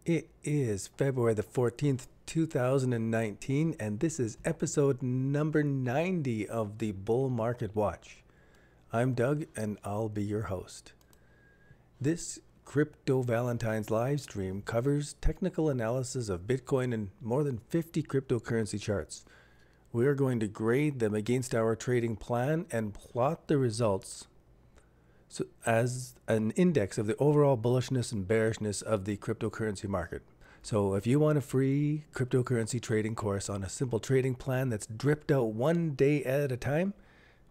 It is February the 14th, 2019, and this is episode number 90 of the Bull Market Watch. I'm Doug, and I'll be your host. This Crypto Valentine's live stream covers technical analysis of Bitcoin and more than 50 cryptocurrency charts. We are going to grade them against our trading plan and plot the results as an index of the overall bullishness and bearishness of the cryptocurrency market. So if you want a free cryptocurrency trading course on a simple trading plan that's dripped out one day at a time,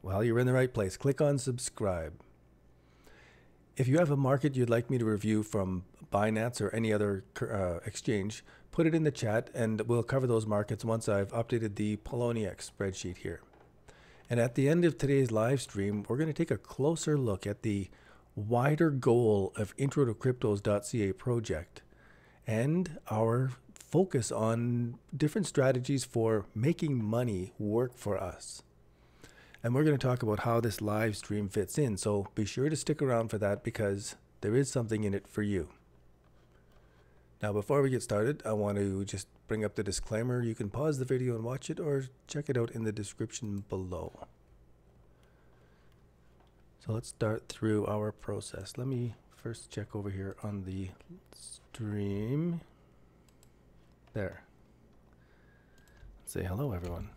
well, you're in the right place. Click on subscribe. If you have a market you'd like me to review from Binance or any other exchange, put it in the chat and we'll cover those markets once I've updated the poloniex spreadsheet here. And at the end of today's live stream, we're going to take a closer look at the wider goal of introtocryptos.ca project and our focus on different strategies for making money work for us. And we're going to talk about how this live stream fits in. So be sure to stick around for that because there is something in it for you. Now, before we get started, I want to just bring up the disclaimer. You can pause the video and watch it or check it out in the description below. So let's start through our process. Let me first check over here on the stream. There. Say hello, everyone.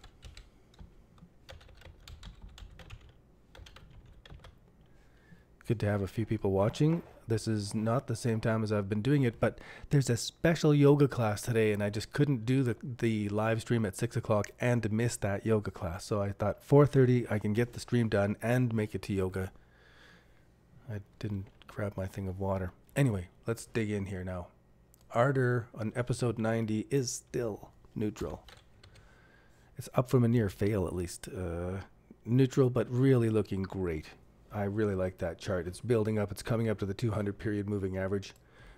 Good to have a few people watching. This is not the same time as I've been doing it, but there's a special yoga class today, and I just couldn't do the live stream at 6 o'clock and miss that yoga class. So I thought 4:30 I can get the stream done and make it to yoga. I didn't grab my thing of water. Anyway, let's dig in here now. Ardor on episode 90 is still neutral. It's up from a near fail at least. Neutral, but really looking great. I really like that chart. It's building up. It's coming up to the 200 period moving average.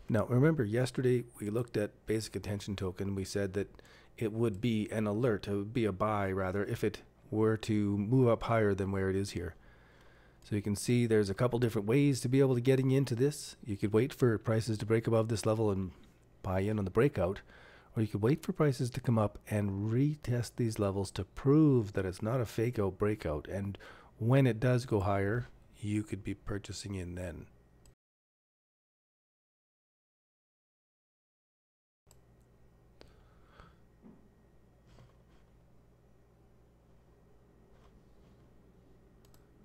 Now, remember yesterday we looked at basic attention token. We said that it would be an alert. It would be a buy rather if it were to move up higher than where it is here. So you can see there's a couple different ways to be able to getting into this. You could wait for prices to break above this level and buy in on the breakout, or you could wait for prices to come up and retest these levels to prove that it's not a fake out breakout. And when it does go higher, you could be purchasing in then.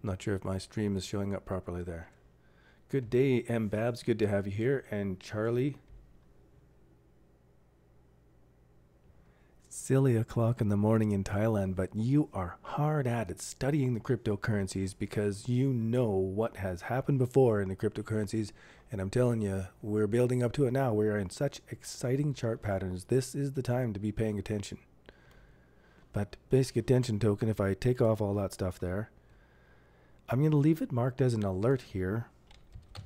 Not sure if my stream is showing up properly there. Good day, M. Babs. Good to have you here. And Charlie. Silly o'clock in the morning in Thailand, but you are hard at it studying the cryptocurrencies because you know what has happened before in the cryptocurrencies, and I'm telling you, we're building up to it now. We're in such exciting chart patterns. This is the time to be paying attention. But basic attention token, if I take off all that stuff there, I'm going to leave it marked as an alert here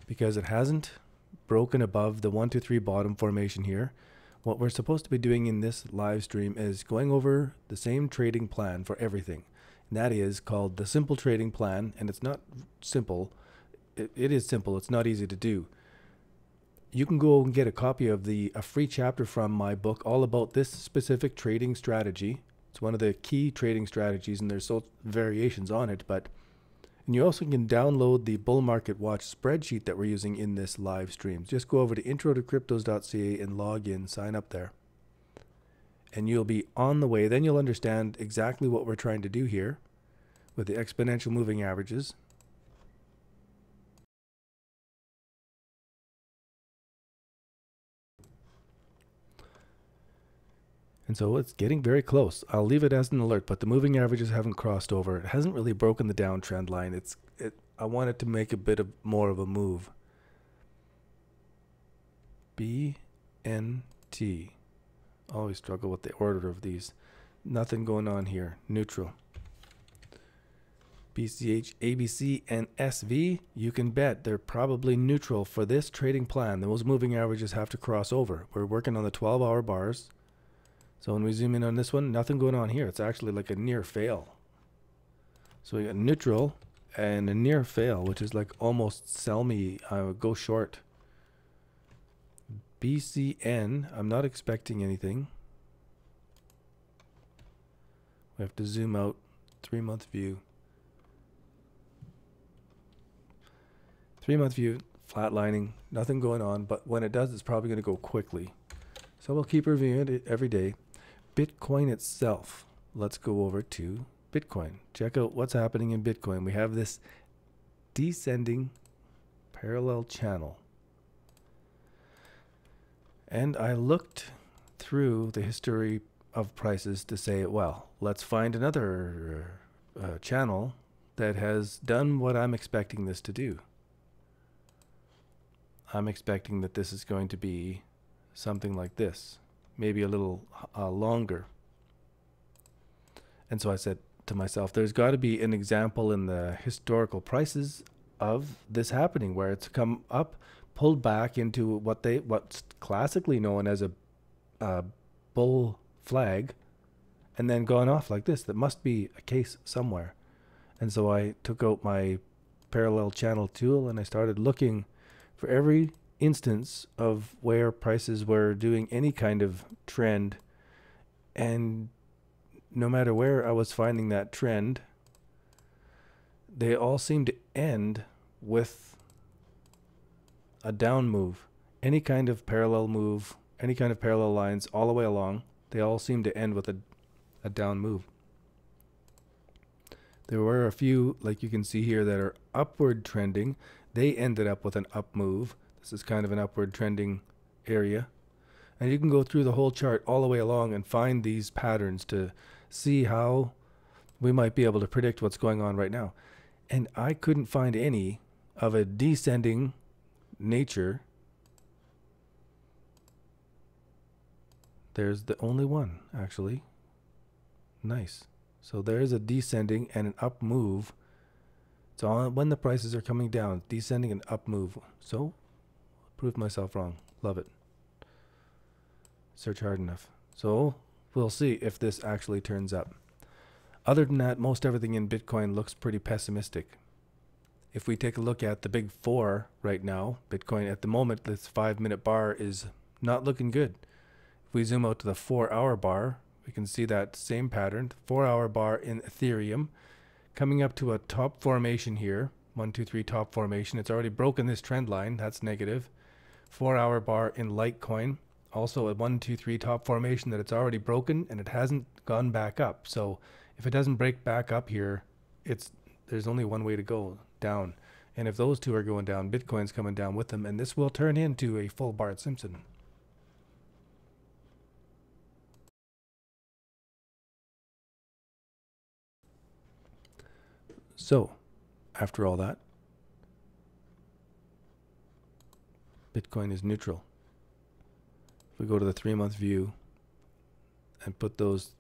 because it hasn't broken above the 1, 2, 3 bottom formation here. What we're supposed to be doing in this live stream is going over the same trading plan for everything. And that is called the simple trading plan. And it's not simple. It is simple. It's not easy to do. You can go and get a copy of a free chapter from my book all about this specific trading strategy. It's one of the key trading strategies, and there's so variations on it. And you also can download the Bull Market Watch spreadsheet that we're using in this live stream. Just go over to introtocryptos.ca and log in, sign up there. And you'll be on the way. Then you'll understand exactly what we're trying to do here with the exponential moving averages. And so it's getting very close. I'll leave it as an alert, but the moving averages haven't crossed over. It hasn't really broken the downtrend line. I want it to make a bit more of a move. BNT. Always struggle with the order of these. Nothing going on here. Neutral. BCH, ABC, and SV, you can bet they're probably neutral for this trading plan. Those moving averages have to cross over. We're working on the 12-hour bars. So when we zoom in on this one, nothing going on here. It's actually like a near fail. So we got neutral and a near fail, which is like almost sell me, go short. BCN, I'm not expecting anything. We have to zoom out, 3-month view. 3-month view, flatlining, nothing going on, but when it does, it's probably going to go quickly. So we'll keep reviewing it every day. Bitcoin itself, let's go over to Bitcoin. Check out what's happening in Bitcoin. We have this descending parallel channel. And I looked through the history of prices to say, well, let's find another channel that has done what I'm expecting this to do. I'm expecting that this is going to be something like this, maybe a little longer. And so I said to myself, there's got to be an example in the historical prices of this happening, where it's come up, pulled back into what's classically known as a bull flag, and then gone off like this. That must be a case somewhere. And so I took out my parallel channel tool and I started looking for every instance of where prices were doing any kind of trend, and no matter where I was finding that trend, they all seem to end with a down move. Any kind of parallel move, any kind of parallel lines all the way along, they all seem to end with a down move. There were a few, like you can see here, that are upward trending. They ended up with an up move. This is kind of an upward trending area. And you can go through the whole chart all the way along and find these patterns to see how we might be able to predict what's going on right now. And I couldn't find any of a descending nature. There's the only one, actually. Nice. So there's a descending and an up move. It's on when the prices are coming down, descending and up move. So, proved myself wrong. Love it. Search hard enough. So, we'll see if this actually turns up. Other than that, most everything in Bitcoin looks pretty pessimistic. If we take a look at the big four right now, Bitcoin at the moment, this 5-minute bar is not looking good. If we zoom out to the 4-hour bar, we can see that same pattern. 4-hour bar in Ethereum coming up to a top formation here. 1, 2, 3 top formation. It's already broken this trend line. That's negative. 4-hour bar in Litecoin. Also a 1, 2, 3 top formation that it's already broken, and it hasn't gone back up. So if it doesn't break back up here, there's only one way to go, down. And if those two are going down, Bitcoin's coming down with them, and this will turn into a full Bart Simpson. So, after all that, Bitcoin is neutral. If we go to the 3-month view and put those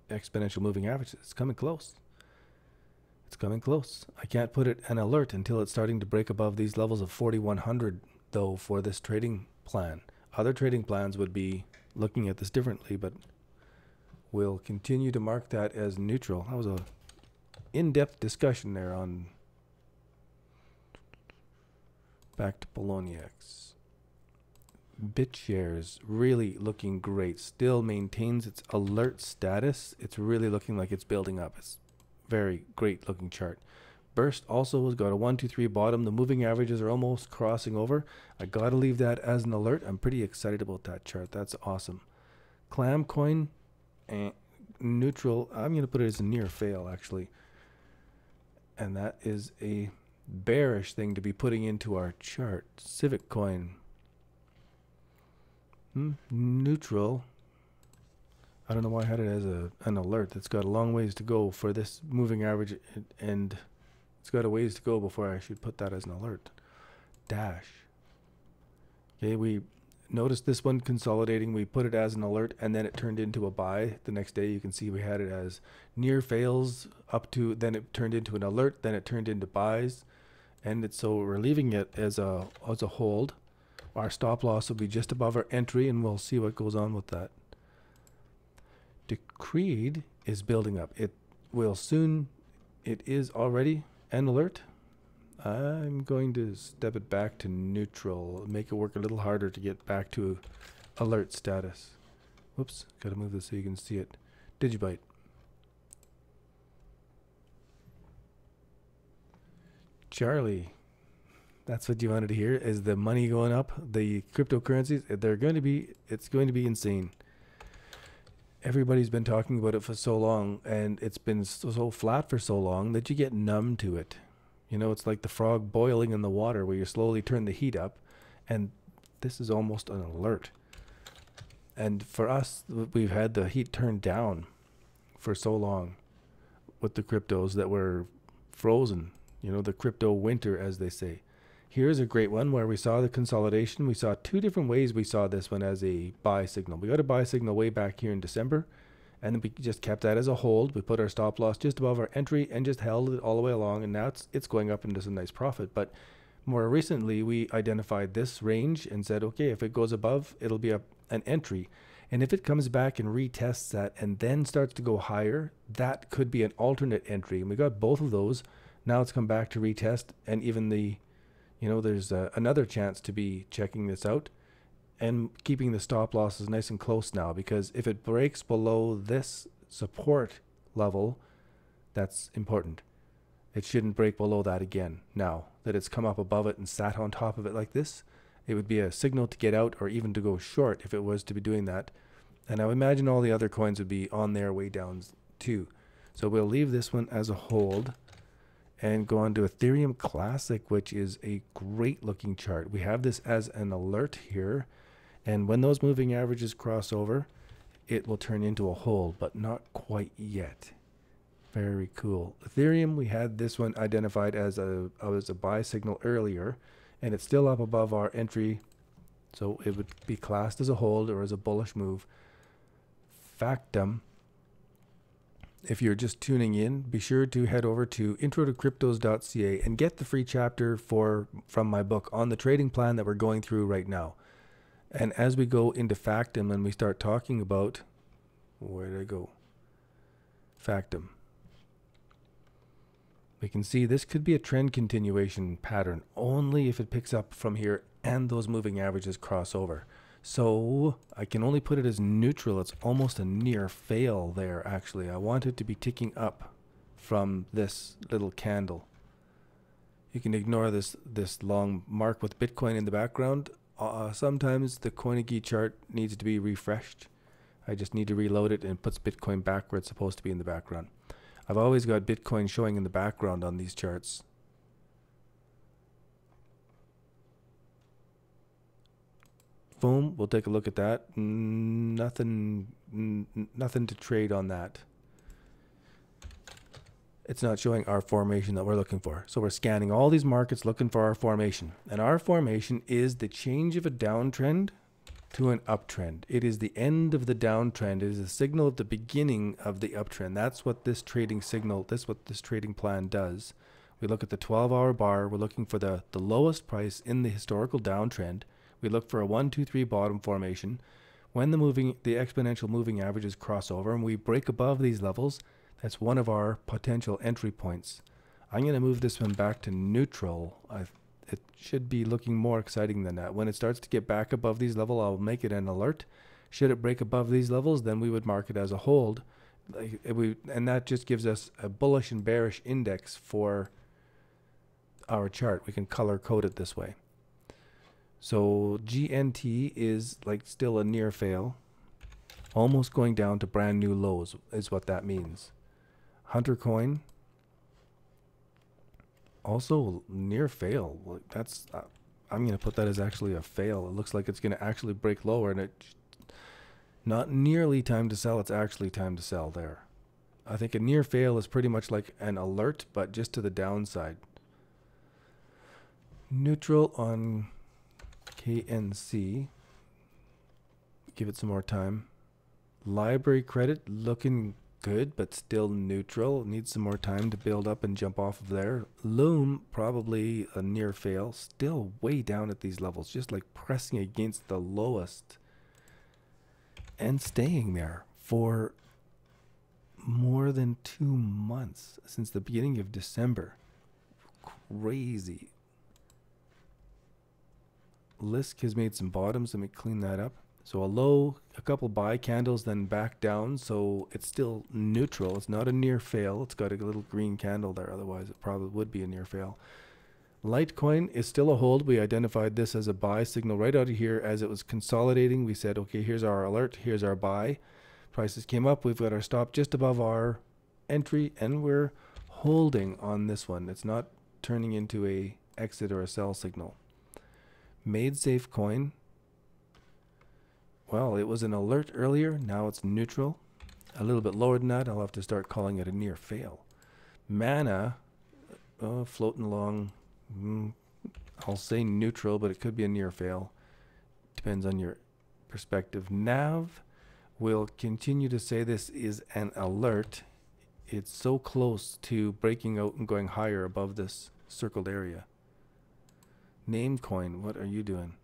exponential moving averages, it's coming close. It's coming close. I can't put it an alert until it's starting to break above these levels of 4,100, though, for this trading plan. Other trading plans would be looking at this differently, but we'll continue to mark that as neutral. That was a in-depth discussion there on back to poloniex. BitShares really looking great. Still maintains its alert status. It's really looking like it's building up. It's very great looking chart. Burst also has got a 1, 2, 3 bottom. The moving averages are almost crossing over. I gotta leave that as an alert. I'm pretty excited about that chart. That's awesome. Clamcoin, neutral. I'm gonna put it as a near fail actually. And that is a bearish thing to be putting into our chart. Civic coin, neutral. I don't know why I had it as an alert. It's got a long ways to go for this moving average, and it's got a ways to go before I should put that as an alert. Dash. Okay, we noticed this one consolidating. We put it as an alert, and then it turned into a buy. The next day you can see we had it as near fails up to, then it turned into an alert, then it turned into buys, and so we're leaving it as a hold. Our stop loss will be just above our entry, and we'll see what goes on with that. Decreed is building up. It will soon, it is already an alert. I'm going to step it back to neutral, make it work a little harder to get back to alert status. Whoops, gotta move this so you can see it. Digibyte. Charlie, that's what you wanted to hear. Is the money going up? The cryptocurrencies, it's going to be insane. Everybody's been talking about it for so long, and it's been so flat for so long that you get numb to it. You know, it's like the frog boiling in the water where you slowly turn the heat up, and this is almost an alert. And for us, we've had the heat turned down for so long with the cryptos that were frozen. You know, the crypto winter, as they say. Here's a great one where we saw the consolidation. We saw two different ways we saw this one as a buy signal. We got a buy signal way back here in December, and then we just kept that as a hold. We put our stop loss just above our entry and just held it all the way along, and now it's going up into some nice profit. But more recently, we identified this range and said, okay, if it goes above, it'll be an entry. And if it comes back and retests that and then starts to go higher, that could be an alternate entry. And we got both of those. Now it's come back to retest, and even there's another chance to be checking this out and keeping the stop losses nice and close now, because if it breaks below this support level, that's important. It shouldn't break below that again. Now that it's come up above it and sat on top of it like this, it would be a signal to get out or even to go short if it was to be doing that. And I would imagine all the other coins would be on their way down too. So we'll leave this one as a hold and go on to Ethereum Classic, which is a great looking chart. We have this as an alert here, and when those moving averages cross over, it will turn into a hold, but not quite yet. Very cool. Ethereum, we had this one identified as a buy signal earlier, and it's still up above our entry, so it would be classed as a hold or as a bullish move. Factum, if you're just tuning in, be sure to head over to introtocryptos.ca and get the free chapter from my book on the trading plan that we're going through right now. And as we go into Factum and we start talking about, where did I go? Factum. We can see this could be a trend continuation pattern only if it picks up from here and those moving averages cross over. So I can only put it as neutral. It's almost a near fail there, actually. I want it to be ticking up from this little candle. You can ignore this long mark with Bitcoin in the background. Sometimes the Coinigy chart needs to be refreshed. I just need to reload it, and it puts Bitcoin back where it's supposed to be in the background. I've always got Bitcoin showing in the background on these charts. Boom, we'll take a look at that. Nothing to trade on that. It's not showing our formation that we're looking for. So we're scanning all these markets looking for our formation. And our formation is the change of a downtrend to an uptrend. It is the end of the downtrend. It is a signal of the beginning of the uptrend. That's what this trading signal, what this trading plan does. We look at the 12-hour bar. We're looking for the lowest price in the historical downtrend. We look for a 1, 2, 3 bottom formation. When the exponential moving averages cross over and we break above these levels, that's one of our potential entry points. I'm going to move this one back to neutral. It should be looking more exciting than that. When it starts to get back above these levels, I'll make it an alert. Should it break above these levels, then we would mark it as a hold. And that just gives us a bullish and bearish index for our chart. We can color code it this way. So GNT is like still a near fail, almost going down to brand new lows is what that means. Hunter coin, also near fail. That's I'm going to put that as actually a fail. It looks like it's going to actually break lower, and it's not nearly time to sell. It's actually time to sell there. I think a near fail is pretty much like an alert, but just to the downside. Neutral on KNC. Give it some more time. Library credit looking good, but still neutral. Needs some more time to build up and jump off of there. Loom, probably a near fail. Still way down at these levels, just like pressing against the lowest and staying there for more than 2 months since the beginning of December. crazy. Lisk has made some bottoms. Let me clean that up. So a low, a couple buy candles, then back down. So it's still neutral. It's not a near fail. It's got a little green candle there. Otherwise, it probably would be a near fail. Litecoin is still a hold. We identified this as a buy signal right out of here as it was consolidating. We said, okay, here's our alert. Here's our buy. Prices came up. We've got our stop just above our entry, and we're holding on this one. It's not turning into a exit or a sell signal. Made safe coin. Well, it was an alert earlier. Now it's neutral. A little bit lower than that. I'll have to start calling it a near fail. Mana, floating along. I'll say neutral, but it could be a near fail. Depends on your perspective. Nav will continue to say this is an alert. It's so close to breaking out and going higher above this circled area. Namecoin, what are you doing?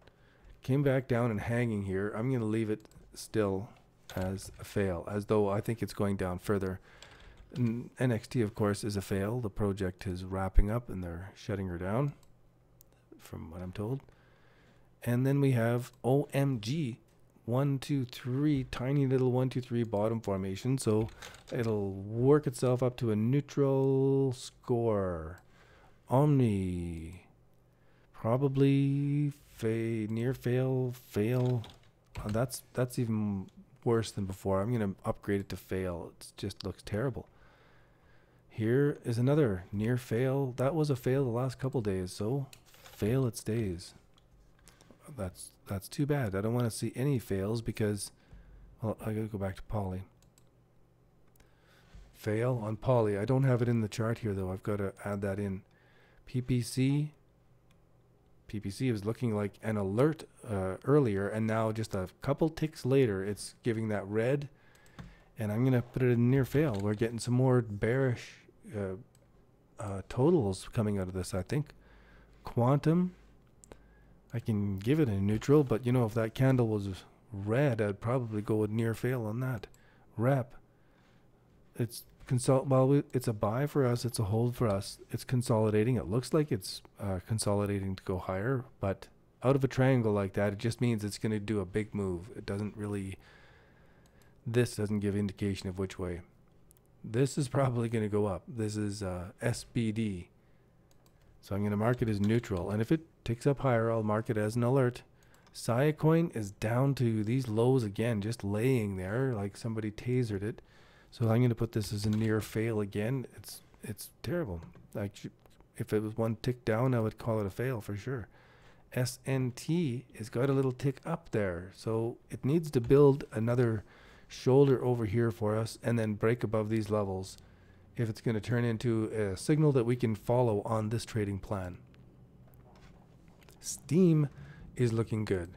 Came back down and hanging here. I'm going to leave it still as a fail, as though I think it's going down further. NXT, of course, is a fail. The project is wrapping up and they're shutting her down, from what I'm told. And then we have OMG, 1, 2, 3, tiny little 1, 2, 3 bottom formation. So it'll work itself up to a neutral score. Omni, probably near fail, fail. That's even worse than before. I'm going to upgrade it to fail. It just looks terrible. Here is another near fail. That was a fail the last couple days, so fail it stays. That's too bad. I don't want to see any fails because, well, I gotta go back to Poly. Fail on Poly. I don't have it in the chart here though. I've got to add that in. PPC was looking like an alert earlier, and now just a couple ticks later, it's giving that red, and I'm gonna put it in near fail. We're getting some more bearish totals coming out of this, I think. Quantum, I can give it a neutral, but you know, if that candle was red, I'd probably go with near fail on that. Rep, it's it's a buy for us, it's a hold for us. It's consolidating. It looks like it's consolidating to go higher, but out of a triangle like that, it just means it's going to do a big move. It doesn't really, this doesn't give indication of which way. This is probably going to go up. This is SBD. So I'm going to mark it as neutral. And if it ticks up higher, I'll mark it as an alert. Coin is down to these lows again, just laying there like somebody tasered it. So I'm going to put this as a near fail again. It's terrible. Like, if it was one tick down, I would call it a fail for sure. SNT has got a little tick up there. So it needs to build another shoulder over here for us and then break above these levels if it's going to turn into a signal that we can follow on this trading plan. Steam is looking good.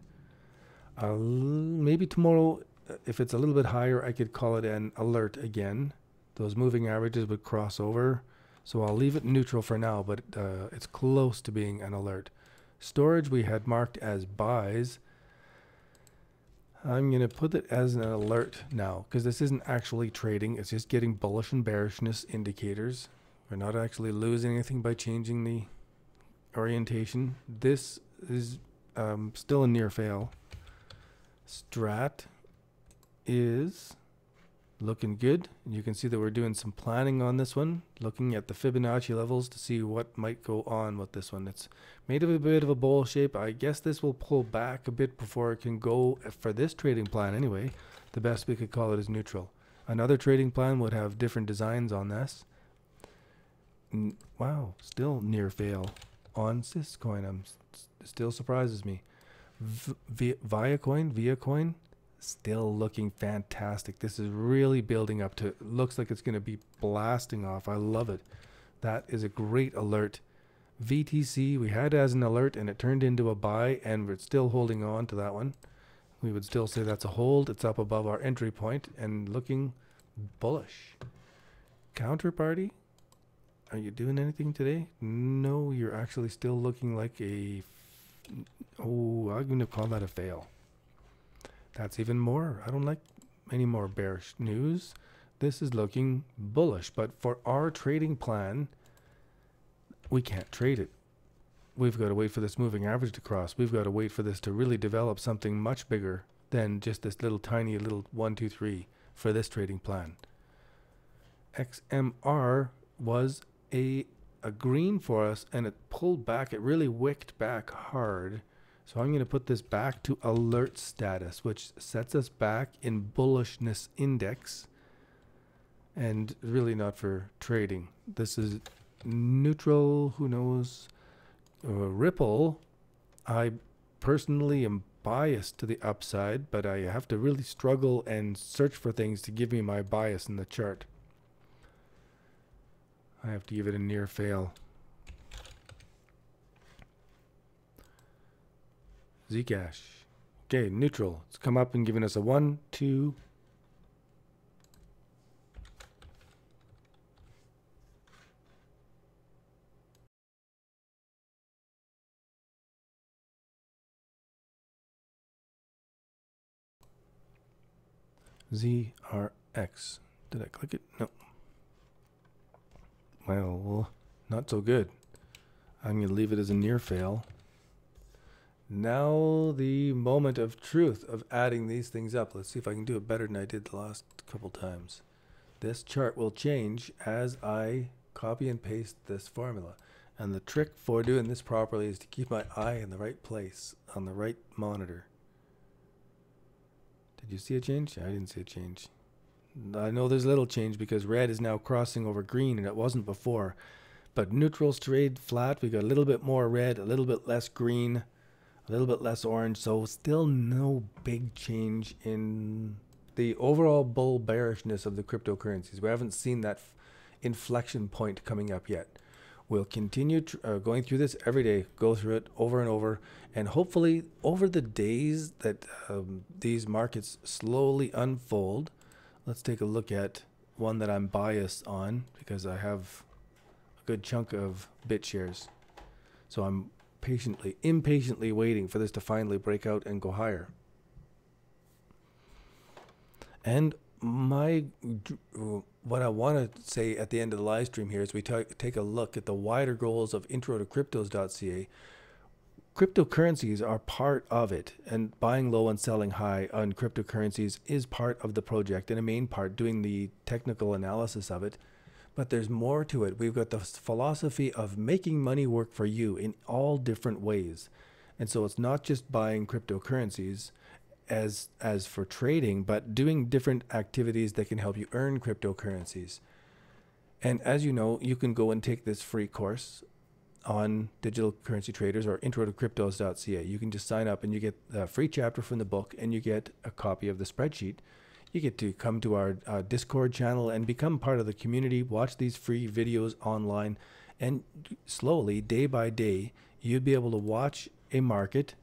Maybe tomorrow, if it's a little bit higher, I could call it an alert again. Those moving averages would cross over. So I'll leave it neutral for now, but it's close to being an alert. Storage we had marked as buys. I'm going to put it as an alert now because this isn't actually trading. It's just getting bullish and bearishness indicators. We're not actually losing anything by changing the orientation. This is still a near fail. Strat is looking good. You can see that we're doing some planning on this one, looking at the Fibonacci levels to see what might go on with this one. It's made of a bit of a bowl shape. I guess this will pull back a bit before it can go for this trading plan anyway. The best we could call it is neutral. Another trading plan would have different designs on this. Wow, still near fail on Syscoin. Still surprises me. Viacoin, still looking fantastic. This is really building up to, looks like it's going to be blasting off. I love it. That is a great alert. VTC we had as an alert and it turned into a buy, and we're still holding on to that one. We would still say that's a hold. It's up above our entry point and looking bullish. Counterparty, are you doing anything today? No, you're actually still looking like a I'm going to call that a fail. That's even more. I don't like any more bearish news. This is looking bullish, but for our trading plan, we can't trade it. We've got to wait for this moving average to cross. We've got to wait for this to really develop something much bigger than just this little tiny little 1, 2, 3 for this trading plan. XMR was a green for us, and it pulled back. It really wicked back hard. So I'm going to put this back to alert status, which sets us back in bullishness index, and really not for trading. This is neutral. Who knows? Ripple, I personally am biased to the upside, but I have to really struggle and search for things to give me my bias in the chart. I have to give it a near fail. Zcash. Okay, neutral. It's come up and given us a 1, 2. ZRX. Did I click it? No. Well, not so good. I'm going to leave it as a near fail. Now the moment of truth of adding these things up. Let's see if I can do it better than I did the last couple times. This chart will change as I copy and paste this formula. And the trick for doing this properly is to keep my eye in the right place on the right monitor. Did you see a change? I didn't see a change. I know there's a little change because red is now crossing over green and it wasn't before. But neutrals trade flat. We got a little bit more red, a little bit less green, a little bit less orange. So still no big change in the overall bull bearishness of the cryptocurrencies. We haven't seen that inflection point coming up yet. We'll continue going through this every day, go through it over and over, and hopefully over the days that these markets slowly unfold. Let's take a look at one that I'm biased on because I have a good chunk of bit shares. So I'm impatiently waiting for this to finally break out and go higher. And what I want to say at the end of the live stream here is we take a look at the wider goals of introtocryptos.ca. Cryptocurrencies are part of it, and buying low and selling high on cryptocurrencies is part of the project and a main part, doing the technical analysis of it. But there's more to it. We've got the philosophy of making money work for you in all different ways. And so it's not just buying cryptocurrencies as for trading, but doing different activities that can help you earn cryptocurrencies. And as you know, you can go and take this free course on digital currency traders or introtocryptos.ca. You can just sign up and you get a free chapter from the book and you get a copy of the spreadsheet. You get to come to our Discord channel and become part of the community, watch these free videos online, and slowly, day by day, you'd be able to watch a market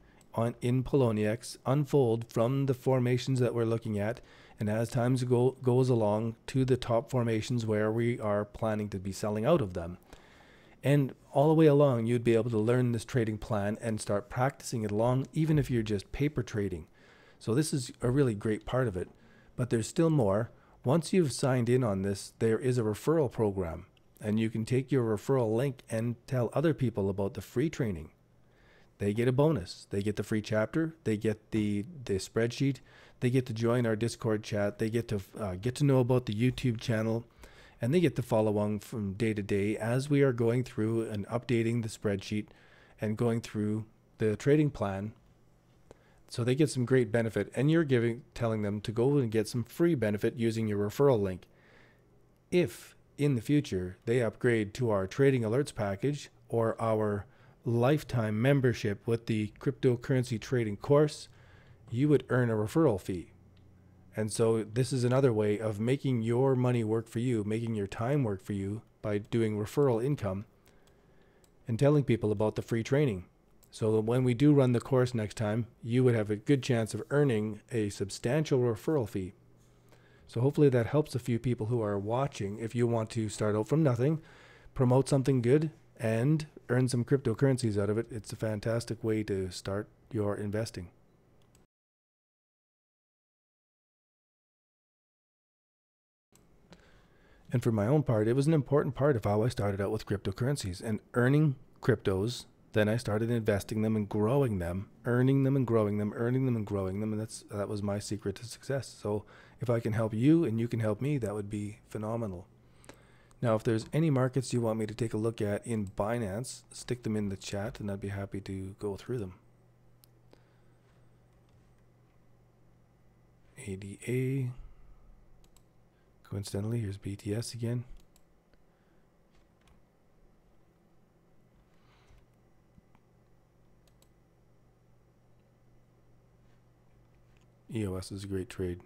in poloniex unfold from the formations that we're looking at, and as time goes along to the top formations where we are planning to be selling out of them. And all the way along, you'd be able to learn this trading plan and start practicing it along, even if you're just paper trading. So this is a really great part of it. But there's still more. Once you've signed in on this, there is a referral program. And you can take your referral link and tell other people about the free training. They get a bonus. They get the free chapter. They get the spreadsheet. They get to join our Discord chat. They get to know about the YouTube channel. And they get to follow along from day to day as we are going through and updating the spreadsheet and going through the trading plan. So they get some great benefit, and you're telling them to go and get some free benefit using your referral link. If in the future they upgrade to our trading alerts package or our lifetime membership with the cryptocurrency trading course, you would earn a referral fee. And so this is another way of making your money work for you, making your time work for you by doing referral income and telling people about the free training. So that when we do run the course next time, you would have a good chance of earning a substantial referral fee. So hopefully that helps a few people who are watching. If you want to start out from nothing, promote something good, and earn some cryptocurrencies out of it, it's a fantastic way to start your investing. And for my own part, it was an important part of how I started out with cryptocurrencies and earning cryptos. Then I started investing them and growing them, earning them and growing them, earning them and growing them. And that was my secret to success. So if I can help you and you can help me, that would be phenomenal. Now, if there's any markets you want me to take a look at in Binance, stick them in the chat and I'd be happy to go through them. ADA. Coincidentally, here's BTS again. EOS is a great trade.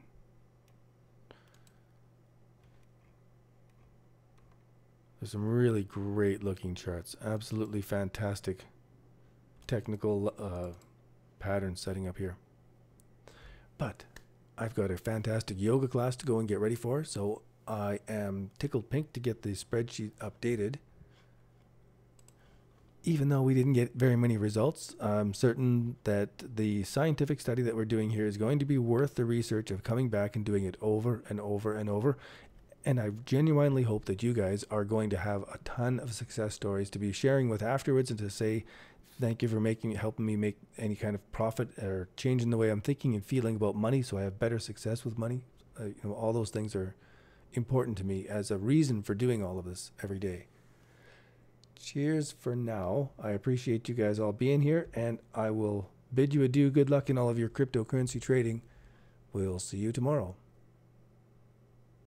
There's some really great looking charts. Absolutely fantastic technical pattern setting up here. But I've got a fantastic yoga class to go and get ready for, so I am tickled pink to get the spreadsheet updated. Even though we didn't get very many results, I'm certain that the scientific study that we're doing here is going to be worth the research of coming back and doing it over and over and over. And I genuinely hope that you guys are going to have a ton of success stories to be sharing with afterwards and to say thank you for helping me make any kind of profit or changing the way I'm thinking and feeling about money so I have better success with money. All those things are important to me as a reason for doing all of this every day. Cheers for now. I appreciate you guys all being here, and I will bid you adieu. Good luck in all of your cryptocurrency trading. We'll see you tomorrow.